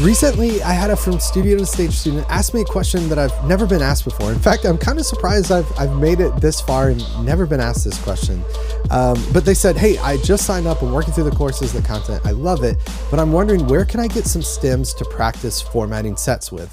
Recently, I had a From Studio to Stage student ask me a question that I've never been asked before. In fact, I'm kind of surprised I've made it this far and never been asked this question. But they said, hey, I just signed up. I'm working through the courses, the content. I love it. But I'm wondering, where can I get some stems to practice formatting sets with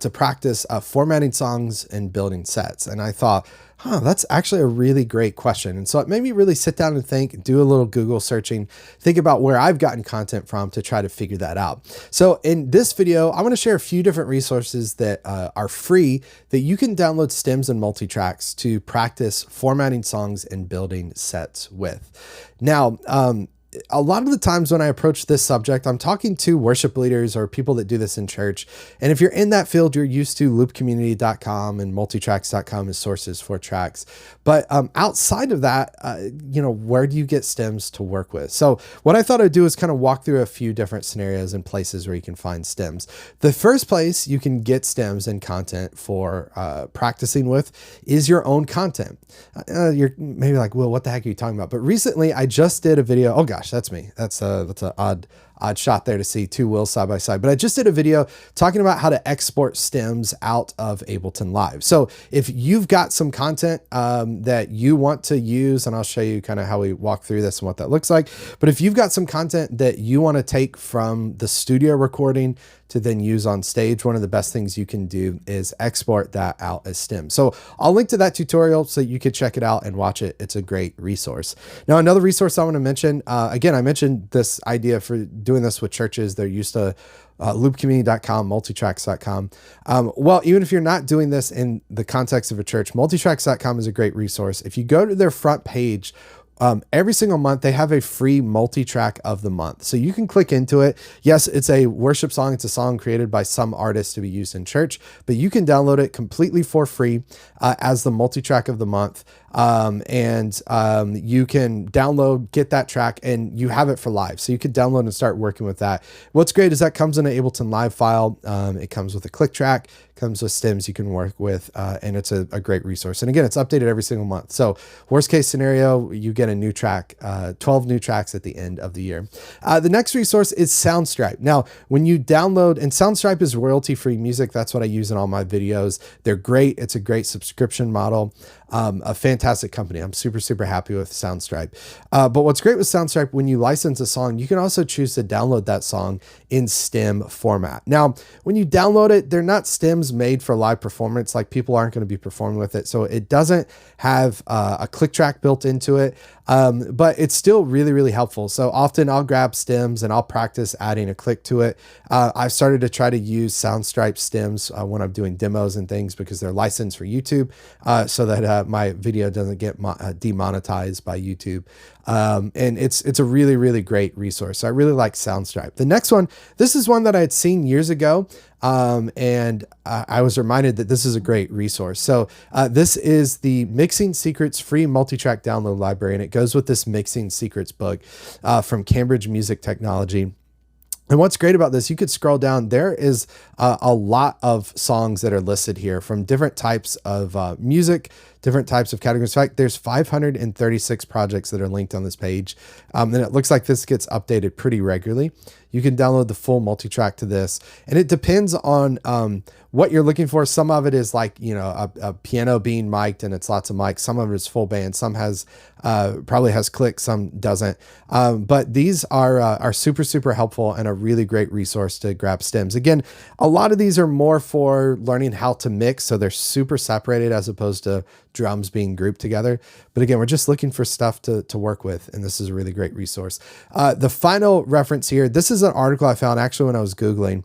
to practice formatting songs and building sets? And I thought, that's actually a really great question. And so it made me really sit down and think, do a little Google searching, think about where I've gotten content from to try to figure that out. So in this video, I want to share a few different resources that are free that you can download stems and multitracks to practice formatting songs and building sets with. Now, a lot of the times when I approach this subject, I'm talking to worship leaders or people that do this in church. And if you're in that field, you're used to loopcommunity.com and multitracks.com as sources for tracks. But outside of that, where do you get stems to work with? So what I thought I'd do is kind of walk through a few different scenarios and places where you can find stems. The first place you can get stems and content for practicing with is your own content. You're maybe like, Will, what the heck are you talking about? But recently I just did a video. Oh gosh, that's me. That's an odd shot there to see two Wills side by side. But I just did a video talking about how to export stems out of Ableton Live. So if you've got some content that you want to use, and I'll show you kind of how we walk through this and what that looks like. But if you've got some content that you want to take from the studio recording to then use on stage, one of the best things you can do is export that out as stems. So I'll link to that tutorial so you could check it out and watch it. It's a great resource. Now, another resource I want to mention, again, I mentioned this idea for doing this with churches. They're used to loopcommunity.com, multitracks.com. Well, even if you're not doing this in the context of a church, multitracks.com is a great resource. If you go to their front page, every single month they have a free multi-track of the month. So you can click into it. Yes, it's a worship song. It's a song created by some artist to be used in church, but you can download it completely for free as the multi-track of the month. You can get that track and you have it for live. So you could download and start working with that. What's great is that comes in an Ableton Live file. It comes with a click track, comes with stems you can work with, and it's a great resource. And again, it's updated every single month. So worst case scenario, you get a new track, 12 new tracks at the end of the year. The next resource is Soundstripe. Now, when you download, and Soundstripe is royalty-free music. That's what I use in all my videos. They're great. It's a great subscription model. A fantastic company. I'm super, super happy with Soundstripe. But what's great with Soundstripe, when you license a song, you can also choose to download that song in stem format. Now, when you download it, they're not stems made for live performance. Like, people aren't going to be performing with it. So it doesn't have a click track built into it. But it's still really, really helpful. So often I'll grab stems and I'll practice adding a click to it. I've started to try to use Soundstripe stems when I'm doing demos and things because they're licensed for YouTube, so that my video doesn't get demonetized by YouTube. And it's a really, really great resource. So I really like Soundstripe. The next one, this is one that I had seen years ago. And I was reminded that this is a great resource. So this is the Mixing Secrets free multi-track download library, and it goes with this Mixing Secrets book from Cambridge Music Technology. And what's great about this, you could scroll down. There is a lot of songs that are listed here from different types of music, different types of categories. In fact, there's 536 projects that are linked on this page. And it looks like this gets updated pretty regularly. You can download the full multi-track to this. And it depends on what you're looking for. Some of it is like, a piano being mic'd and it's lots of mics. Some of it is full band. Some has probably has clicks, some doesn't. But these are super, super helpful and a really great resource to grab stems. Again, a lot of these are more for learning how to mix. So they're super separated as opposed to drums being grouped together. But again, we're just looking for stuff to work with. And this is a really great resource. The final reference here, this is an article I found actually when I was Googling,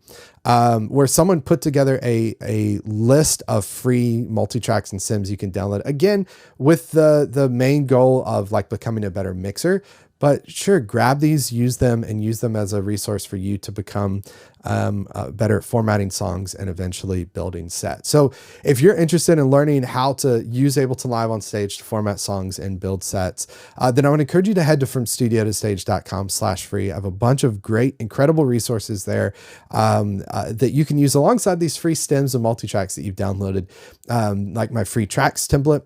where someone put together a list of free multi-tracks and stems you can download, again, with the main goal of like becoming a better mixer. But sure, grab these, use them, and use them as a resource for you to become better at formatting songs and eventually building sets. So if you're interested in learning how to use Ableton Live on stage to format songs and build sets, then I would encourage you to head to FromStudioToStage.com/free. I have a bunch of great, incredible resources there that you can use alongside these free stems and multi-tracks that you've downloaded, like my free tracks template,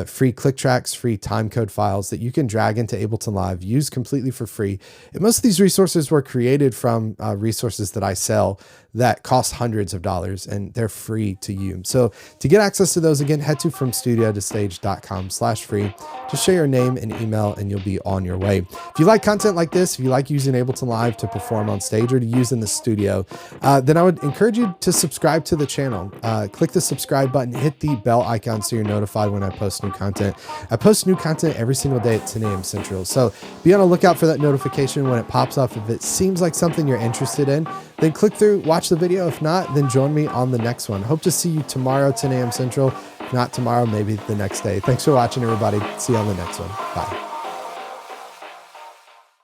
free click tracks, free time code files that you can drag into Ableton Live Live, used completely for free. And most of these resources were created from resources that I sell that cost hundreds of dollars, and they're free to you. So to get access to those, again, head to FromStudio2Stage.com/free. Just share your name and email and you'll be on your way. If you like content like this, if you like using Ableton Live to perform on stage or to use in the studio, then I would encourage you to subscribe to the channel. Click the subscribe button, hit the bell icon so you're notified when I post new content. I post new content every single day at 10 a.m. Central. So be on the lookout for that notification when it pops up. If it seems like something you're interested in, then click through, watch the video. If not, then join me on the next one. Hope to see you tomorrow, 10 a.m. Central. If not tomorrow, maybe the next day. Thanks for watching, everybody. See you on the next one. Bye.